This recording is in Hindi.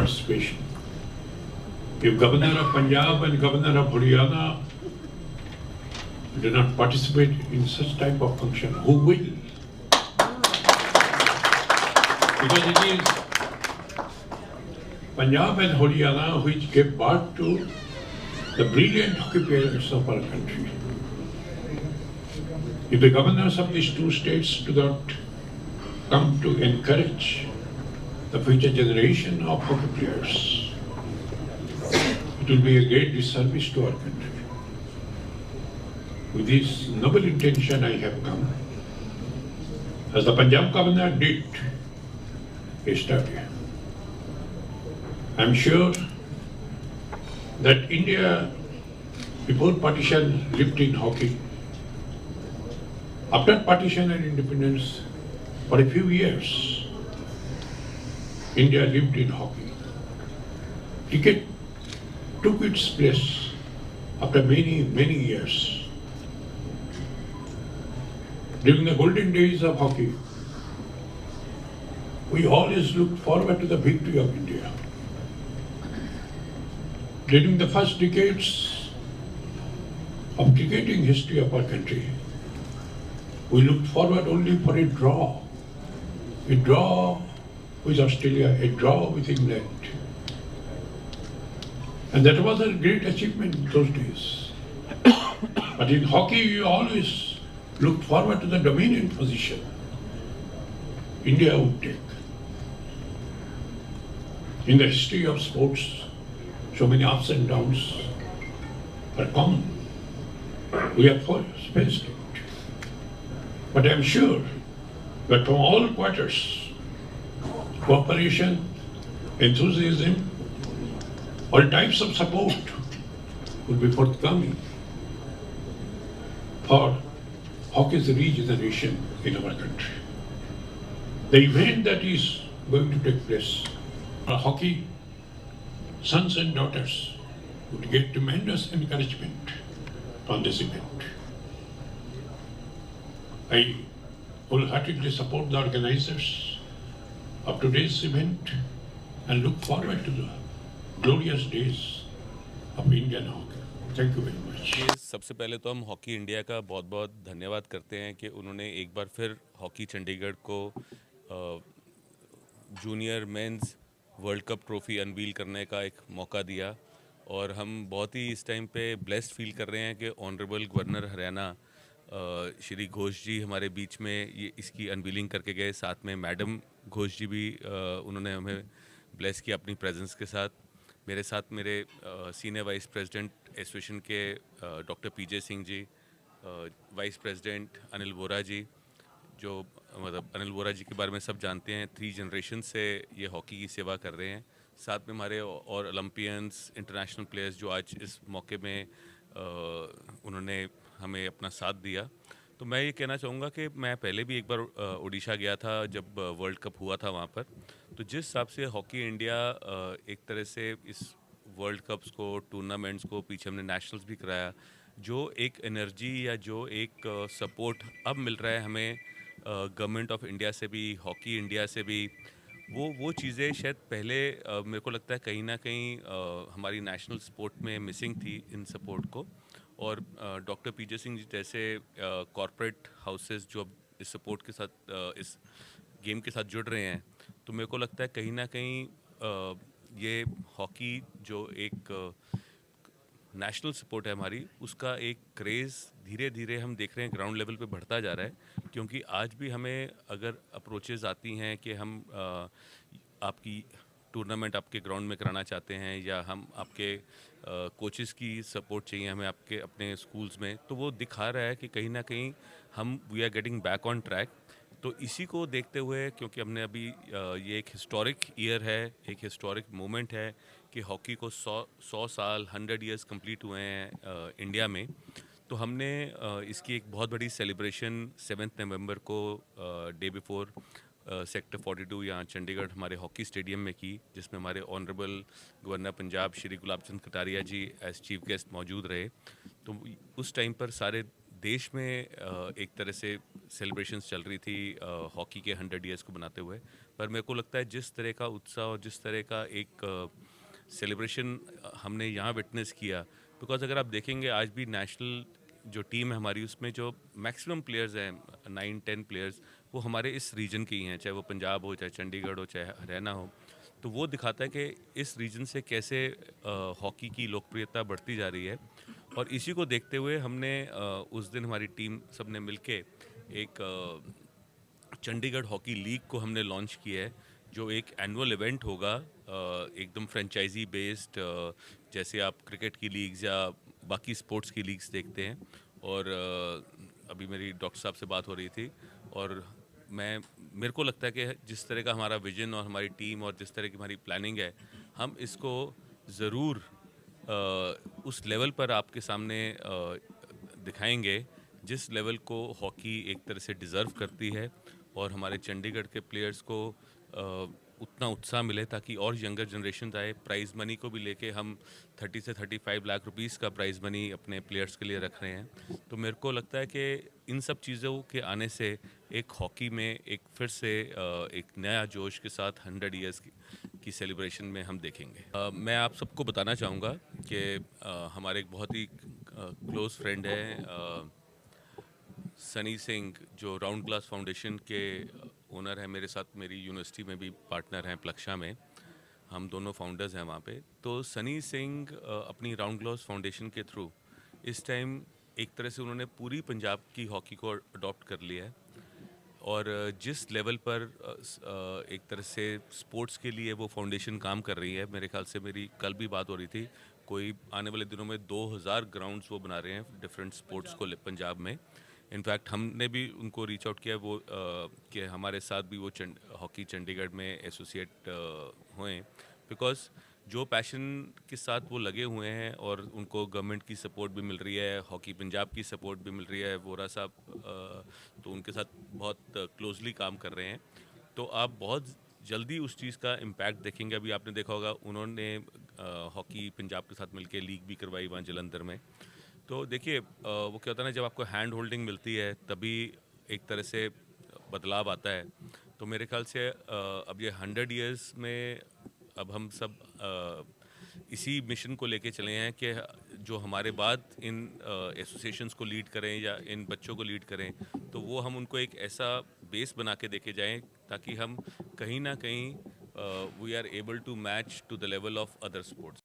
participation. If Governor of Punjab and Governor of Haryana do not participate in such type of function, who will? Because it is Punjab and Haryana which gave birth to the brilliant hockey players of our country. If the governors of these two states do not come to encourage the future generation of hockey players, it will be a great disservice to our country. With this noble intention I have come, as the Punjab governor did yesterday. I am sure that India, before partition, lived in hockey. After partition and independence, for a few years, India lived in hockey. Cricket took its place after many, many years. During the golden days of hockey, we always looked forward to the victory of India. During the first decades of cricketing history of our country, we looked forward only for a draw with Australia, a draw with England. And that was a great achievement in those days. But in hockey, we always looked forward to the dominant position India would take. In the history of sports, so many ups and downs are common. We have faced it. But I am sure that from all quarters, cooperation, enthusiasm, all types of support will be forthcoming for hockey's regeneration in our country. The event that is going to take place, our hockey sons and daughters would get tremendous encouragement from this event. I wholeheartedly support the organizers of today's event and look forward to the glorious days of Indian hockey. Thank you very much. सबसे पहले तो हम हॉकी इंडिया का बहुत बहुत धन्यवाद करते हैं कि उन्होंने एक बार फिर हॉकी चंडीगढ़ को junior mains world cup trophy unveil करने का एक मौका दिया और हम बहुत ही इस टाइम पे ब्लेस्ड फील कर रहे हैं कि ऑनरेबल गवर्नर हरियाणा श्री घोष जी हमारे बीच में ये इसकी अनवीलिंग करके गए। साथ में मैडम घोष जी भी उन्होंने हमें ब्लेस किया अपनी प्रेजेंस के साथ। मेरे साथ मेरे सीनियर वाइस प्रेसिडेंट एसोसिएशन के डॉक्टर पीजे सिंह जी, वाइस प्रेसिडेंट अनिल वोरा जी, जो मतलब अनिल वोरा जी के बारे में सब जानते हैं, 3 जनरेशन से ये हॉकी की सेवा कर रहे हैं। साथ में हमारे और ओलंपियंस, इंटरनेशनल प्लेयर्स जो आज इस मौके में उन्होंने हमें अपना साथ दिया। तो मैं ये कहना चाहूँगा कि मैं पहले भी एक बार ओडिशा गया था जब वर्ल्ड कप हुआ था वहाँ पर। तो जिस हिसाब से हॉकी इंडिया एक तरह से इस वर्ल्ड कप्स को, टूर्नामेंट्स को, पीछे हमने नेशनल्स भी कराया, जो एक एनर्जी या जो एक सपोर्ट अब मिल रहा है हमें गवर्नमेंट ऑफ इंडिया से भी, हॉकी इंडिया से भी, वो चीज़ें शायद पहले मेरे को लगता है कहीं ना कहीं हमारी नेशनल स्पोर्ट में मिसिंग थी इन सपोर्ट को। और डॉक्टर पीजे सिंह जी जैसे कॉरपोरेट हाउसेस जो अब इस सपोर्ट के साथ इस गेम के साथ जुड़ रहे हैं, तो मेरे को लगता है कहीं ना कहीं ये हॉकी जो एक नेशनल सपोर्ट है हमारी, उसका एक क्रेज़ धीरे धीरे हम देख रहे हैं ग्राउंड लेवल पे बढ़ता जा रहा है। क्योंकि आज भी हमें अगर अप्रोचेज़ आती हैं कि हम आपकी टूर्नामेंट आपके ग्राउंड में कराना चाहते हैं या हम आपके कोचेस की सपोर्ट चाहिए हमें आपके अपने स्कूल्स में, तो वो दिखा रहा है कि कहीं ना कहीं हम we are getting back on track. तो इसी को देखते हुए, क्योंकि हमने अभी ये एक हिस्टोरिक ईयर है, एक हिस्टोरिक मोमेंट है कि हॉकी को 100 साल 100 ईयर्स कंप्लीट हुए हैं इंडिया में, तो हमने इसकी एक बहुत बड़ी सेलिब्रेशन 7 नवंबर को डे बिफोर सेक्टर 42 यहाँ चंडीगढ़ हमारे हॉकी स्टेडियम में की, जिसमें हमारे ऑनरेबल गवर्नर पंजाब श्री गुलाब चंद कटारिया जी एज चीफ गेस्ट मौजूद रहे। तो उस टाइम पर सारे देश में एक तरह से सेलिब्रेशंस चल रही थी हॉकी के 100 ईयर्स को बनाते हुए। पर मेरे को लगता है जिस तरह का उत्साह और जिस तरह का एक सेलिब्रेशन हमने यहाँ विटनेस किया, बिकॉज अगर आप देखेंगे आज भी नेशनल जो टीम है हमारी, उसमें जो मैक्सिमम प्लेयर्स हैं 9-10 प्लेयर्स, वो हमारे इस रीजन के ही हैं, चाहे वो पंजाब हो, चाहे चंडीगढ़ हो, चाहे हरियाणा हो। तो वो दिखाता है कि इस रीजन से कैसे हॉकी की लोकप्रियता बढ़ती जा रही है। और इसी को देखते हुए हमने उस दिन हमारी टीम सब ने मिलके एक चंडीगढ़ हॉकी लीग को हमने लॉन्च किया है, जो एक एनुअल इवेंट होगा, एकदम फ्रेंचाइजी बेस्ड, जैसे आप क्रिकेट की लीग्स या बाकी स्पोर्ट्स की लीग्स देखते हैं। और अभी मेरी डॉक्टर साहब से बात हो रही थी, और मेरे को लगता है कि जिस तरह का हमारा विजन और हमारी टीम और जिस तरह की हमारी प्लानिंग है, हम इसको ज़रूर उस लेवल पर आपके सामने दिखाएंगे जिस लेवल को हॉकी एक तरह से डिज़र्व करती है, और हमारे चंडीगढ़ के प्लेयर्स को उतना उत्साह मिले ताकि और यंगर जनरेशन आए। प्राइज़ मनी को भी लेके हम 30 से 35 लाख रुपीस का प्राइज़ मनी अपने प्लेयर्स के लिए रख रहे हैं। तो मेरे को लगता है कि इन सब चीज़ों के आने से एक हॉकी में एक फिर से एक नया जोश के साथ 100 ईयर्स की सेलिब्रेशन में हम देखेंगे। मैं आप सबको बताना चाहूँगा कि हमारे एक बहुत ही क्लोज़ फ्रेंड है सनी सिंह, जो राउंड ग्लास फाउंडेशन के ओनर हैं, मेरे साथ मेरी यूनिवर्सिटी में भी पार्टनर हैं प्लक्षा में, हम दोनों फाउंडर्स हैं वहाँ पे। तो सनी सिंह अपनी राउंड ग्लास फाउंडेशन के थ्रू इस टाइम एक तरह से उन्होंने पूरी पंजाब की हॉकी को अडॉप्ट कर लिया है, और जिस लेवल पर एक तरह से स्पोर्ट्स के लिए वो फाउंडेशन काम कर रही है, मेरे ख्याल से मेरी कल भी बात हो रही थी, कोई आने वाले दिनों में 2000 ग्राउंड्स वो बना रहे हैं डिफरेंट स्पोर्ट्स को पंजाब में। इनफैक्ट हमने भी उनको रीच आउट किया वो कि हमारे साथ भी वो हॉकी चंडीगढ़ में एसोसिएट हुए, बिकॉज जो पैशन के साथ वो लगे हुए हैं और उनको गवर्नमेंट की सपोर्ट भी मिल रही है, हॉकी पंजाब की सपोर्ट भी मिल रही है, वोरा साहब तो उनके साथ बहुत क्लोजली काम कर रहे हैं। तो आप बहुत जल्दी उस चीज़ का इम्पैक्ट देखेंगे। अभी आपने देखा होगा उन्होंने हॉकी पंजाब के साथ मिलकर लीग भी करवाई वहाँ जलंधर में। तो देखिए वो क्या होता है ना, जब आपको हैंड होल्डिंग मिलती है तभी एक तरह से बदलाव आता है। तो मेरे ख्याल से अब ये 100 ईयर्स में अब हम सब इसी मिशन को लेके चले हैं कि जो हमारे बाद इन एसोसिएशंस को लीड करें या इन बच्चों को लीड करें, तो वो हम उनको एक ऐसा बेस बना के देके जाएं ताकि हम कहीं ना कहीं we are able to match to the level of other sports.